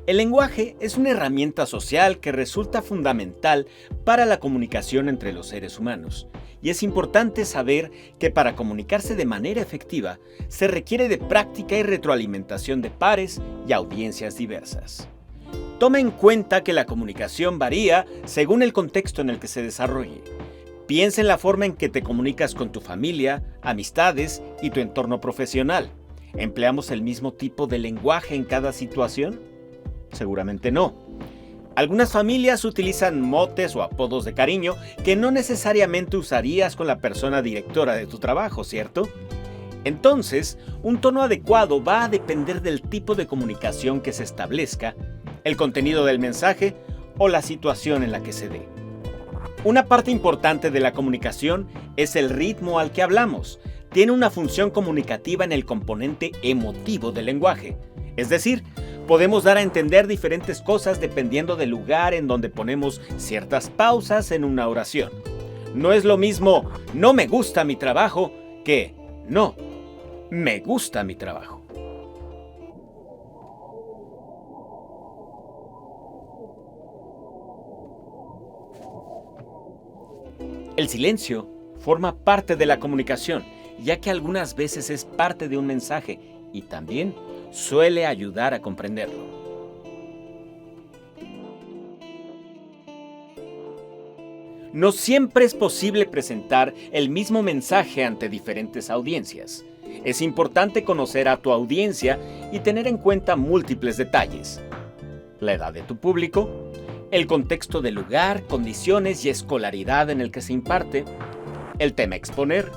El lenguaje es una herramienta social que resulta fundamental para la comunicación entre los seres humanos, y es importante saber que para comunicarse de manera efectiva se requiere de práctica y retroalimentación de pares y audiencias diversas. Toma en cuenta que la comunicación varía según el contexto en el que se desarrolle. Piensa en la forma en que te comunicas con tu familia, amistades y tu entorno profesional. ¿Empleamos el mismo tipo de lenguaje en cada situación? Seguramente no. Algunas familias utilizan motes o apodos de cariño que no necesariamente usarías con la persona directora de tu trabajo, ¿cierto? Entonces, un tono adecuado va a depender del tipo de comunicación que se establezca, el contenido del mensaje o la situación en la que se dé. Una parte importante de la comunicación es el ritmo al que hablamos. Tiene una función comunicativa en el componente emotivo del lenguaje, es decir, podemos dar a entender diferentes cosas dependiendo del lugar en donde ponemos ciertas pausas en una oración. No es lo mismo "no me gusta mi trabajo" que "no, me gusta mi trabajo". El silencio forma parte de la comunicación, ya que algunas veces es parte de un mensaje y también suele ayudar a comprenderlo. No siempre es posible presentar el mismo mensaje ante diferentes audiencias. Es importante conocer a tu audiencia y tener en cuenta múltiples detalles: la edad de tu público, el contexto del lugar, condiciones y escolaridad en el que se imparte, el tema a exponer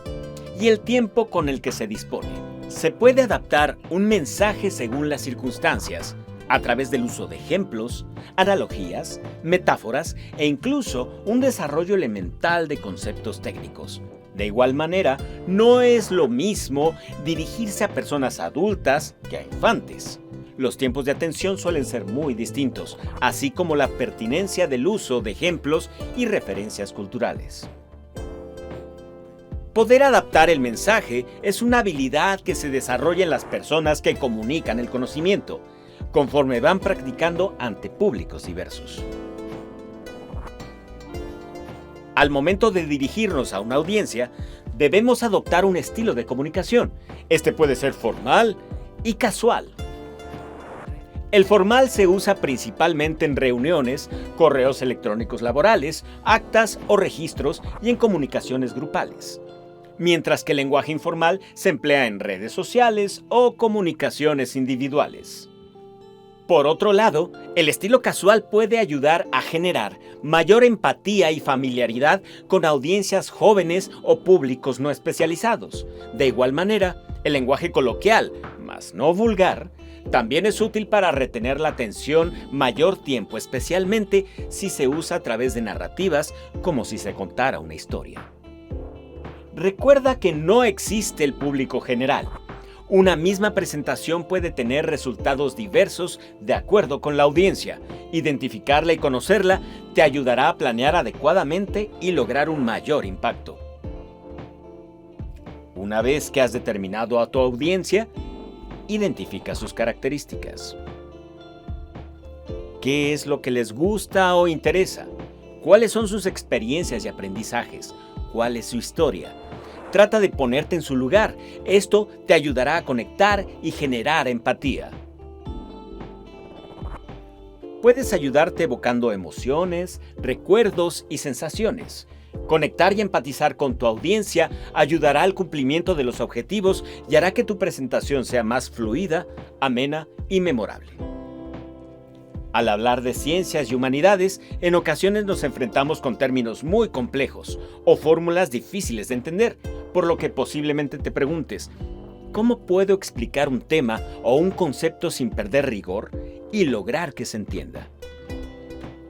y el tiempo con el que se dispone. Se puede adaptar un mensaje según las circunstancias, a través del uso de ejemplos, analogías, metáforas e incluso un desarrollo elemental de conceptos técnicos. De igual manera, no es lo mismo dirigirse a personas adultas que a infantes. Los tiempos de atención suelen ser muy distintos, así como la pertinencia del uso de ejemplos y referencias culturales. Poder adaptar el mensaje es una habilidad que se desarrolla en las personas que comunican el conocimiento, conforme van practicando ante públicos diversos. Al momento de dirigirnos a una audiencia, debemos adoptar un estilo de comunicación. Este puede ser formal y casual. El formal se usa principalmente en reuniones, correos electrónicos laborales, actas o registros y en comunicaciones grupales, mientras que el lenguaje informal se emplea en redes sociales o comunicaciones individuales. Por otro lado, el estilo casual puede ayudar a generar mayor empatía y familiaridad con audiencias jóvenes o públicos no especializados. De igual manera, el lenguaje coloquial, mas no vulgar, también es útil para retener la atención mayor tiempo, especialmente si se usa a través de narrativas como si se contara una historia. Recuerda que no existe el público general. Una misma presentación puede tener resultados diversos de acuerdo con la audiencia. Identificarla y conocerla te ayudará a planear adecuadamente y lograr un mayor impacto. Una vez que has determinado a tu audiencia, identifica sus características. ¿Qué es lo que les gusta o interesa? ¿Cuáles son sus experiencias y aprendizajes? ¿Cuál es su historia? Trata de ponerte en su lugar. Esto te ayudará a conectar y generar empatía. Puedes ayudarte evocando emociones, recuerdos y sensaciones. Conectar y empatizar con tu audiencia ayudará al cumplimiento de los objetivos y hará que tu presentación sea más fluida, amena y memorable. Al hablar de ciencias y humanidades, en ocasiones nos enfrentamos con términos muy complejos o fórmulas difíciles de entender, por lo que posiblemente te preguntes: ¿cómo puedo explicar un tema o un concepto sin perder rigor y lograr que se entienda?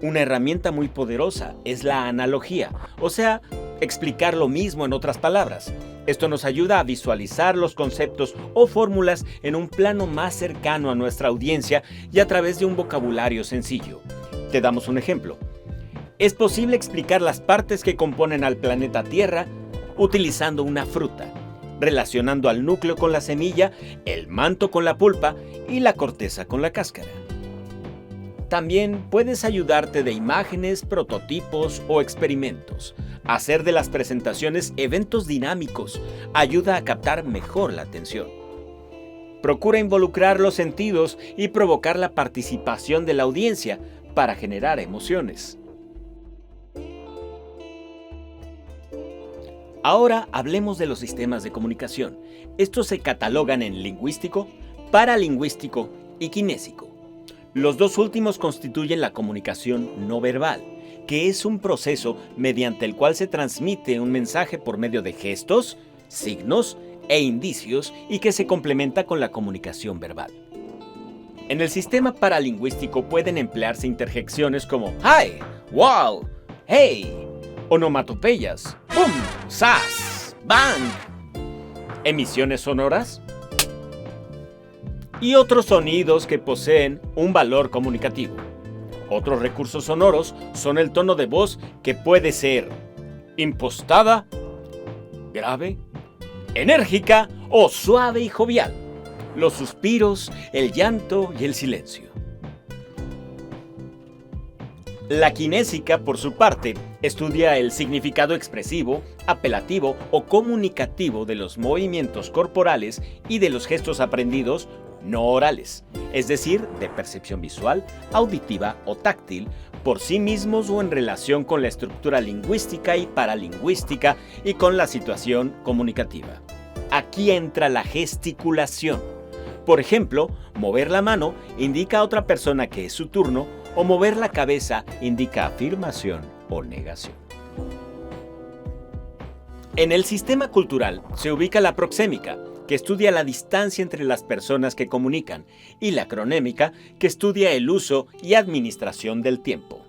Una herramienta muy poderosa es la analogía, o sea, explicar lo mismo en otras palabras. Esto nos ayuda a visualizar los conceptos o fórmulas en un plano más cercano a nuestra audiencia y a través de un vocabulario sencillo. Te damos un ejemplo. Es posible explicar las partes que componen al planeta Tierra utilizando una fruta, relacionando al núcleo con la semilla, el manto con la pulpa y la corteza con la cáscara. También puedes ayudarte de imágenes, prototipos o experimentos. Hacer de las presentaciones eventos dinámicos ayuda a captar mejor la atención. Procura involucrar los sentidos y provocar la participación de la audiencia para generar emociones. Ahora hablemos de los sistemas de comunicación. Estos se catalogan en lingüístico, paralingüístico y kinésico. Los dos últimos constituyen la comunicación no verbal, que es un proceso mediante el cual se transmite un mensaje por medio de gestos, signos e indicios y que se complementa con la comunicación verbal. En el sistema paralingüístico pueden emplearse interjecciones como hi, wow, hey, onomatopeyas, boom, sas, bang, emisiones sonoras y otros sonidos que poseen un valor comunicativo. Otros recursos sonoros son el tono de voz, que puede ser impostada, grave, enérgica o suave y jovial. Los suspiros, el llanto y el silencio. La kinésica, por su parte, estudia el significado expresivo, apelativo o comunicativo de los movimientos corporales y de los gestos aprendidos no orales, es decir, de percepción visual, auditiva o táctil, por sí mismos o en relación con la estructura lingüística y paralingüística y con la situación comunicativa. Aquí entra la gesticulación. Por ejemplo, mover la mano indica a otra persona que es su turno, o mover la cabeza indica afirmación o negación. En el sistema cultural se ubica la proxémica, que estudia la distancia entre las personas que comunican, y la cronémica, que estudia el uso y administración del tiempo.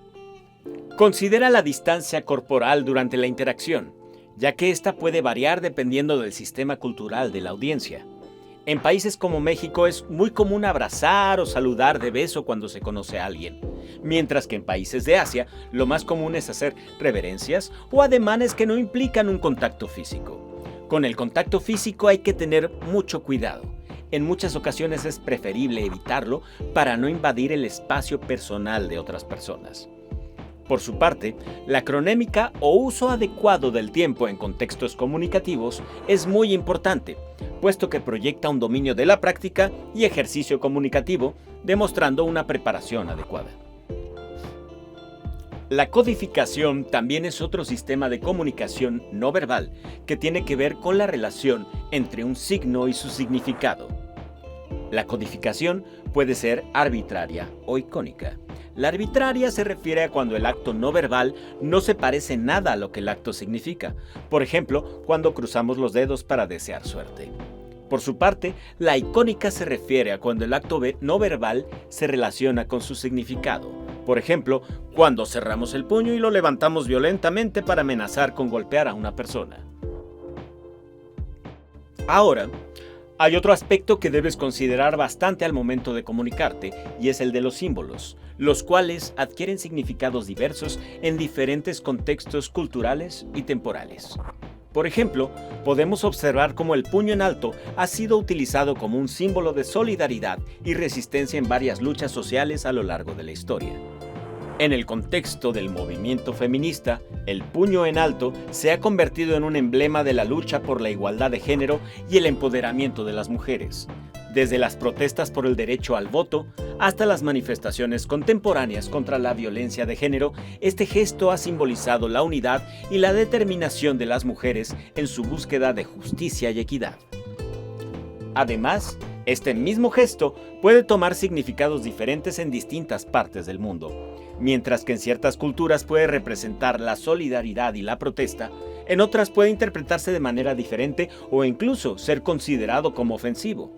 Considera la distancia corporal durante la interacción, ya que ésta puede variar dependiendo del sistema cultural de la audiencia. En países como México es muy común abrazar o saludar de beso cuando se conoce a alguien, mientras que en países de Asia lo más común es hacer reverencias o ademanes que no implican un contacto físico. Con el contacto físico hay que tener mucho cuidado. En muchas ocasiones es preferible evitarlo para no invadir el espacio personal de otras personas. Por su parte, la cronémica o uso adecuado del tiempo en contextos comunicativos es muy importante, puesto que proyecta un dominio de la práctica y ejercicio comunicativo, demostrando una preparación adecuada. La codificación también es otro sistema de comunicación no verbal que tiene que ver con la relación entre un signo y su significado. La codificación puede ser arbitraria o icónica. La arbitraria se refiere a cuando el acto no verbal no se parece nada a lo que el acto significa, por ejemplo, cuando cruzamos los dedos para desear suerte. Por su parte, la icónica se refiere a cuando el acto no verbal se relaciona con su significado. Por ejemplo, cuando cerramos el puño y lo levantamos violentamente para amenazar con golpear a una persona. Ahora, hay otro aspecto que debes considerar bastante al momento de comunicarte, y es el de los símbolos, los cuales adquieren significados diversos en diferentes contextos culturales y temporales. Por ejemplo, podemos observar cómo el puño en alto ha sido utilizado como un símbolo de solidaridad y resistencia en varias luchas sociales a lo largo de la historia. En el contexto del movimiento feminista, el puño en alto se ha convertido en un emblema de la lucha por la igualdad de género y el empoderamiento de las mujeres. Desde las protestas por el derecho al voto hasta las manifestaciones contemporáneas contra la violencia de género, este gesto ha simbolizado la unidad y la determinación de las mujeres en su búsqueda de justicia y equidad. Además, este mismo gesto puede tomar significados diferentes en distintas partes del mundo. Mientras que en ciertas culturas puede representar la solidaridad y la protesta, en otras puede interpretarse de manera diferente o incluso ser considerado como ofensivo.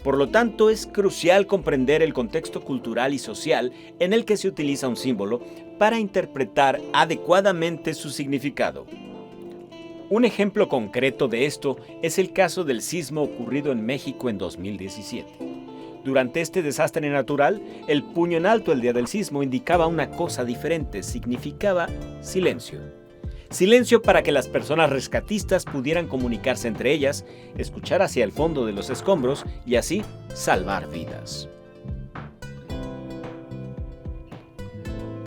Por lo tanto, es crucial comprender el contexto cultural y social en el que se utiliza un símbolo para interpretar adecuadamente su significado. Un ejemplo concreto de esto es el caso del sismo ocurrido en México en 2017. Durante este desastre natural, el puño en alto el día del sismo indicaba una cosa diferente, significaba silencio. Silencio para que las personas rescatistas pudieran comunicarse entre ellas, escuchar hacia el fondo de los escombros y así salvar vidas.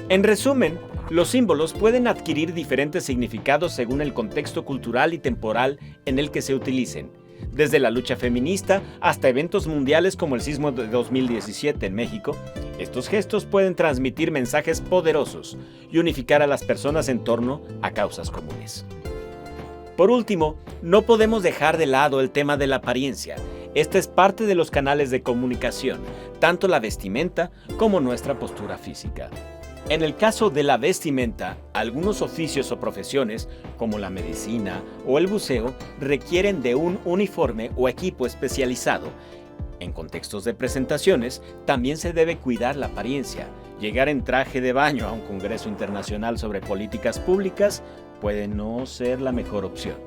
En resumen, los símbolos pueden adquirir diferentes significados según el contexto cultural y temporal en el que se utilicen. Desde la lucha feminista hasta eventos mundiales como el sismo de 2017 en México, estos gestos pueden transmitir mensajes poderosos y unificar a las personas en torno a causas comunes. Por último, no podemos dejar de lado el tema de la apariencia. Esta es parte de los canales de comunicación, tanto la vestimenta como nuestra postura física. En el caso de la vestimenta, algunos oficios o profesiones, como la medicina o el buceo, requieren de un uniforme o equipo especializado. En contextos de presentaciones, también se debe cuidar la apariencia. Llegar en traje de baño a un congreso internacional sobre políticas públicas puede no ser la mejor opción.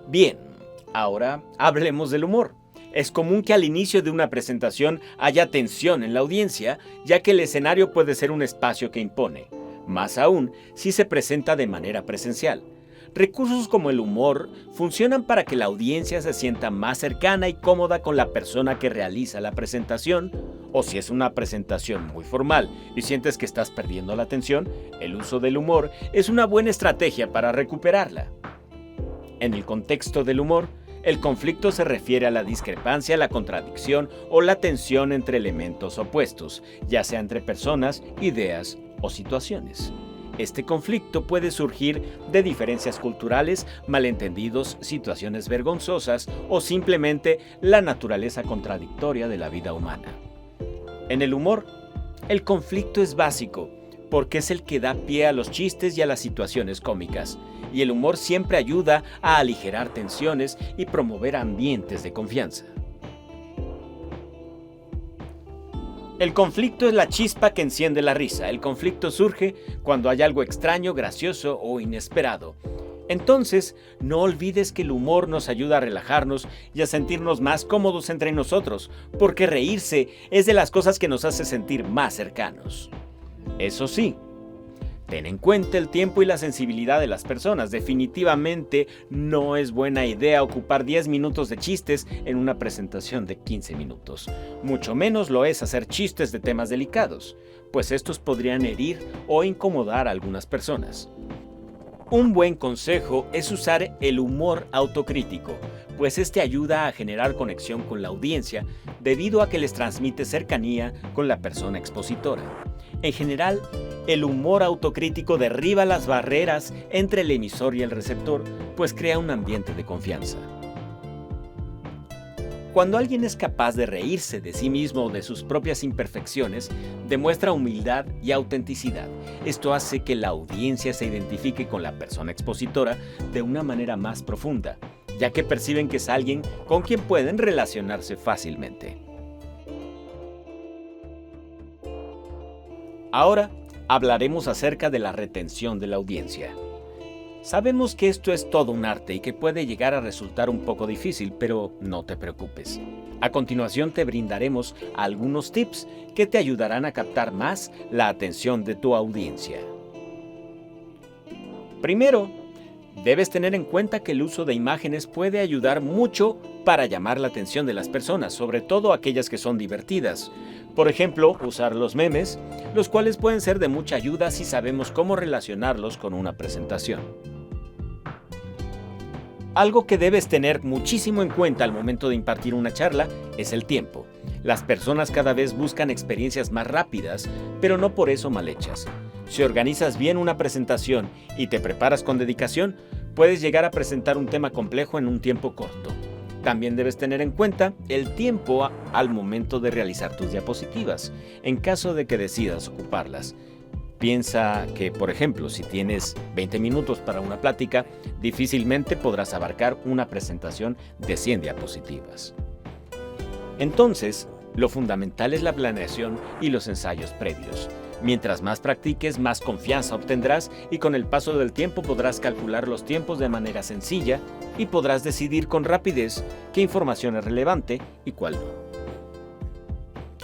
Bien, ahora hablemos del humor. Es común que al inicio de una presentación haya tensión en la audiencia, ya que el escenario puede ser un espacio que impone, más aún si se presenta de manera presencial. Recursos como el humor funcionan para que la audiencia se sienta más cercana y cómoda con la persona que realiza la presentación, o si es una presentación muy formal y sientes que estás perdiendo la atención, el uso del humor es una buena estrategia para recuperarla. En el contexto del humor, el conflicto se refiere a la discrepancia, la contradicción o la tensión entre elementos opuestos, ya sea entre personas, ideas o situaciones. Este conflicto puede surgir de diferencias culturales, malentendidos, situaciones vergonzosas o simplemente la naturaleza contradictoria de la vida humana. En el humor, el conflicto es básico, porque es el que da pie a los chistes y a las situaciones cómicas, y el humor siempre ayuda a aligerar tensiones y promover ambientes de confianza. El conflicto es la chispa que enciende la risa. El conflicto surge cuando hay algo extraño, gracioso o inesperado. Entonces, no olvides que el humor nos ayuda a relajarnos y a sentirnos más cómodos entre nosotros, porque reírse es de las cosas que nos hace sentir más cercanos. Eso sí, ten en cuenta el tiempo y la sensibilidad de las personas. Definitivamente no es buena idea ocupar 10 minutos de chistes en una presentación de 15 minutos. Mucho menos lo es hacer chistes de temas delicados, pues estos podrían herir o incomodar a algunas personas. Un buen consejo es usar el humor autocrítico, pues este ayuda a generar conexión con la audiencia debido a que les transmite cercanía con la persona expositora. En general, el humor autocrítico derriba las barreras entre el emisor y el receptor, pues crea un ambiente de confianza. Cuando alguien es capaz de reírse de sí mismo o de sus propias imperfecciones, demuestra humildad y autenticidad. Esto hace que la audiencia se identifique con la persona expositora de una manera más profunda, ya que perciben que es alguien con quien pueden relacionarse fácilmente. Ahora hablaremos acerca de la retención de la audiencia. Sabemos que esto es todo un arte y que puede llegar a resultar un poco difícil, pero no te preocupes. A continuación te brindaremos algunos tips que te ayudarán a captar más la atención de tu audiencia. Primero, debes tener en cuenta que el uso de imágenes puede ayudar mucho para llamar la atención de las personas, sobre todo aquellas que son divertidas. Por ejemplo, usar los memes, los cuales pueden ser de mucha ayuda si sabemos cómo relacionarlos con una presentación. Algo que debes tener muchísimo en cuenta al momento de impartir una charla es el tiempo. Las personas cada vez buscan experiencias más rápidas, pero no por eso mal hechas. Si organizas bien una presentación y te preparas con dedicación, puedes llegar a presentar un tema complejo en un tiempo corto. También debes tener en cuenta el tiempo al momento de realizar tus diapositivas, en caso de que decidas ocuparlas. Piensa que, por ejemplo, si tienes 20 minutos para una plática, difícilmente podrás abarcar una presentación de 100 diapositivas. Entonces, lo fundamental es la planeación y los ensayos previos. Mientras más practiques, más confianza obtendrás y con el paso del tiempo podrás calcular los tiempos de manera sencilla y podrás decidir con rapidez qué información es relevante y cuál no.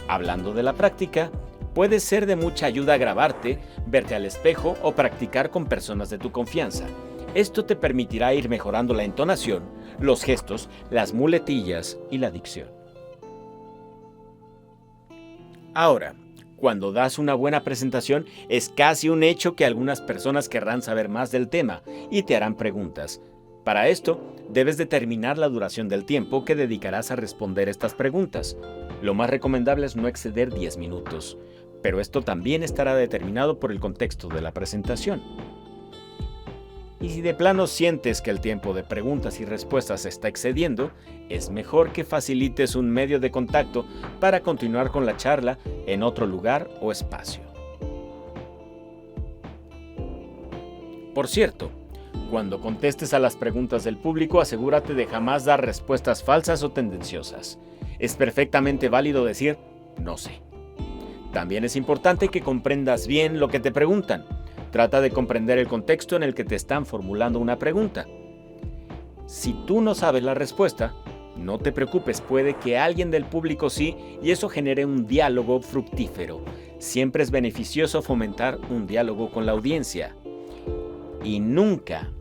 Hablando de la práctica, puede ser de mucha ayuda grabarte, verte al espejo o practicar con personas de tu confianza. Esto te permitirá ir mejorando la entonación, los gestos, las muletillas y la dicción. Ahora, cuando das una buena presentación, es casi un hecho que algunas personas querrán saber más del tema y te harán preguntas. Para esto, debes determinar la duración del tiempo que dedicarás a responder estas preguntas. Lo más recomendable es no exceder 10 minutos, pero esto también estará determinado por el contexto de la presentación. Y si de plano sientes que el tiempo de preguntas y respuestas se está excediendo, es mejor que facilites un medio de contacto para continuar con la charla en otro lugar o espacio. Por cierto, cuando contestes a las preguntas del público, asegúrate de jamás dar respuestas falsas o tendenciosas. Es perfectamente válido decir "no sé". También es importante que comprendas bien lo que te preguntan. Trata de comprender el contexto en el que te están formulando una pregunta. Si tú no sabes la respuesta, no te preocupes, puede que alguien del público sí, y eso genere un diálogo fructífero. Siempre es beneficioso fomentar un diálogo con la audiencia. Y nunca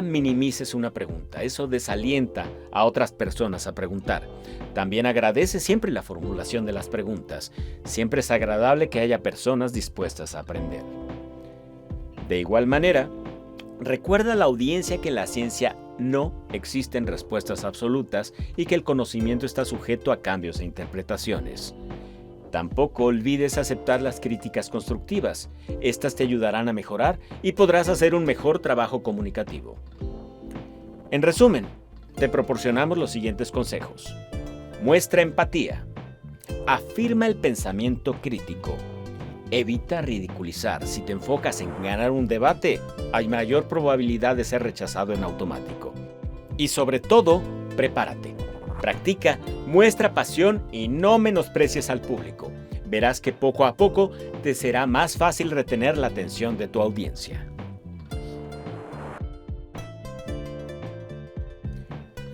minimices una pregunta. Eso desalienta a otras personas a preguntar. También agradece siempre la formulación de las preguntas. Siempre es agradable que haya personas dispuestas a aprender. De igual manera, recuerda a la audiencia que en la ciencia no existen respuestas absolutas y que el conocimiento está sujeto a cambios e interpretaciones. Tampoco olvides aceptar las críticas constructivas. Estas te ayudarán a mejorar y podrás hacer un mejor trabajo comunicativo. En resumen, te proporcionamos los siguientes consejos. Muestra empatía. Afirma el pensamiento crítico. Evita ridiculizar. Si te enfocas en ganar un debate, hay mayor probabilidad de ser rechazado en automático. Y sobre todo, prepárate. Practica, muestra pasión y no menosprecies al público. Verás que poco a poco te será más fácil retener la atención de tu audiencia.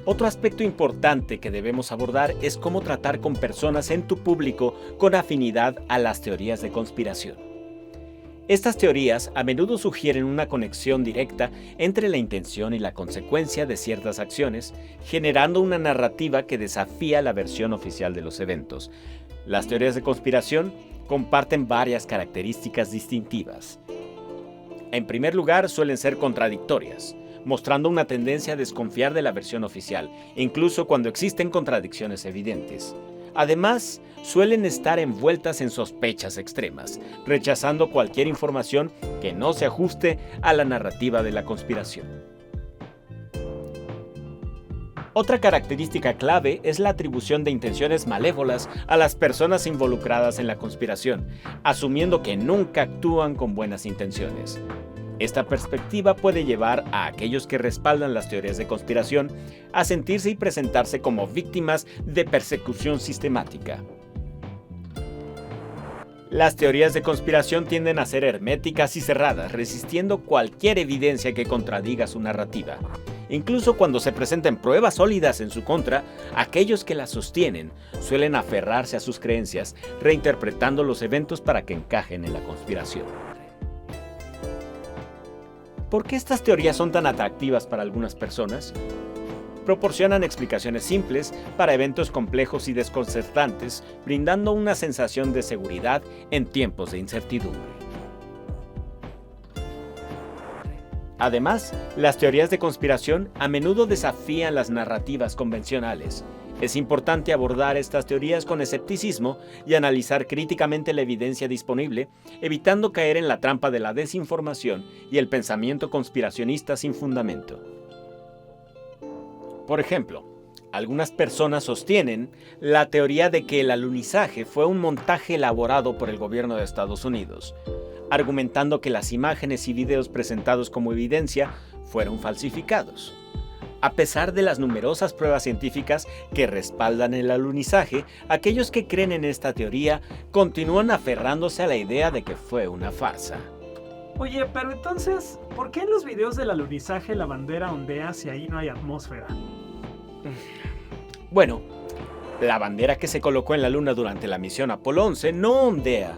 Otro aspecto importante que debemos abordar es cómo tratar con personas en tu público con afinidad a las teorías de conspiración. Estas teorías a menudo sugieren una conexión directa entre la intención y la consecuencia de ciertas acciones, generando una narrativa que desafía la versión oficial de los eventos. Las teorías de conspiración comparten varias características distintivas. En primer lugar, suelen ser contradictorias, mostrando una tendencia a desconfiar de la versión oficial, incluso cuando existen contradicciones evidentes. Además, suelen estar envueltas en sospechas extremas, rechazando cualquier información que no se ajuste a la narrativa de la conspiración. Otra característica clave es la atribución de intenciones malévolas a las personas involucradas en la conspiración, asumiendo que nunca actúan con buenas intenciones. Esta perspectiva puede llevar a aquellos que respaldan las teorías de conspiración a sentirse y presentarse como víctimas de persecución sistemática. Las teorías de conspiración tienden a ser herméticas y cerradas, resistiendo cualquier evidencia que contradiga su narrativa. Incluso cuando se presenten pruebas sólidas en su contra, aquellos que las sostienen suelen aferrarse a sus creencias, reinterpretando los eventos para que encajen en la conspiración. ¿Por qué estas teorías son tan atractivas para algunas personas? Proporcionan explicaciones simples para eventos complejos y desconcertantes, brindando una sensación de seguridad en tiempos de incertidumbre. Además, las teorías de conspiración a menudo desafían las narrativas convencionales. Es importante abordar estas teorías con escepticismo y analizar críticamente la evidencia disponible, evitando caer en la trampa de la desinformación y el pensamiento conspiracionista sin fundamento. Por ejemplo, algunas personas sostienen la teoría de que el alunizaje fue un montaje elaborado por el gobierno de Estados Unidos, argumentando que las imágenes y videos presentados como evidencia fueron falsificados. A pesar de las numerosas pruebas científicas que respaldan el alunizaje, aquellos que creen en esta teoría continúan aferrándose a la idea de que fue una farsa. Oye, pero entonces, ¿por qué en los videos del alunizaje la bandera ondea si ahí no hay atmósfera? Bueno, la bandera que se colocó en la Luna durante la misión Apolo 11 no ondea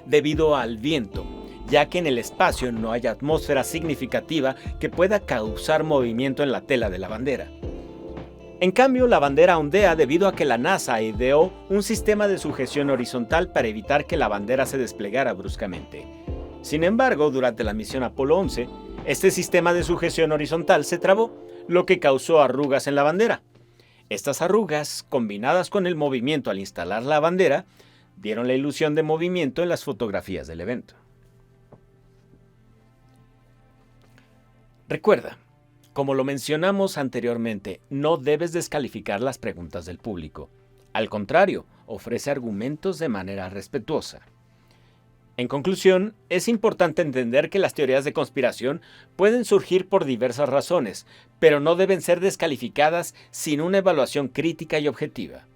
debido al viento, ya que en el espacio no hay atmósfera significativa que pueda causar movimiento en la tela de la bandera. En cambio, la bandera ondea debido a que la NASA ideó un sistema de sujeción horizontal para evitar que la bandera se desplegara bruscamente. Sin embargo, durante la misión Apolo 11, este sistema de sujeción horizontal se trabó, lo que causó arrugas en la bandera. Estas arrugas, combinadas con el movimiento al instalar la bandera, dieron la ilusión de movimiento en las fotografías del evento. Recuerda, como lo mencionamos anteriormente, no debes descalificar las preguntas del público. Al contrario, ofrece argumentos de manera respetuosa. En conclusión, es importante entender que las teorías de conspiración pueden surgir por diversas razones, pero no deben ser descalificadas sin una evaluación crítica y objetiva.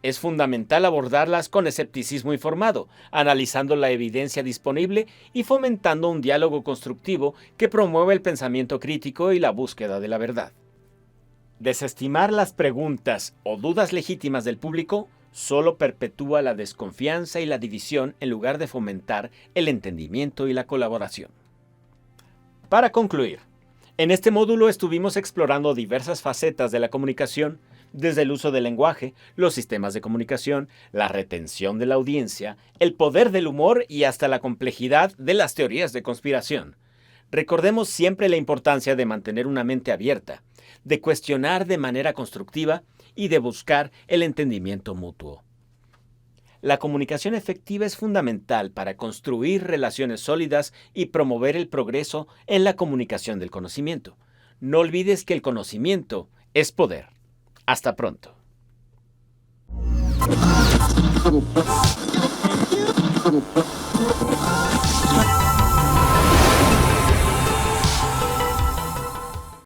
Es fundamental abordarlas con escepticismo informado, analizando la evidencia disponible y fomentando un diálogo constructivo que promueva el pensamiento crítico y la búsqueda de la verdad. Desestimar las preguntas o dudas legítimas del público solo perpetúa la desconfianza y la división en lugar de fomentar el entendimiento y la colaboración. Para concluir, en este módulo estuvimos explorando diversas facetas de la comunicación, desde el uso del lenguaje, los sistemas de comunicación, la retención de la audiencia, el poder del humor y hasta la complejidad de las teorías de conspiración. Recordemos siempre la importancia de mantener una mente abierta, de cuestionar de manera constructiva y de buscar el entendimiento mutuo. La comunicación efectiva es fundamental para construir relaciones sólidas y promover el progreso en la comunicación del conocimiento. No olvides que el conocimiento es poder. Hasta pronto.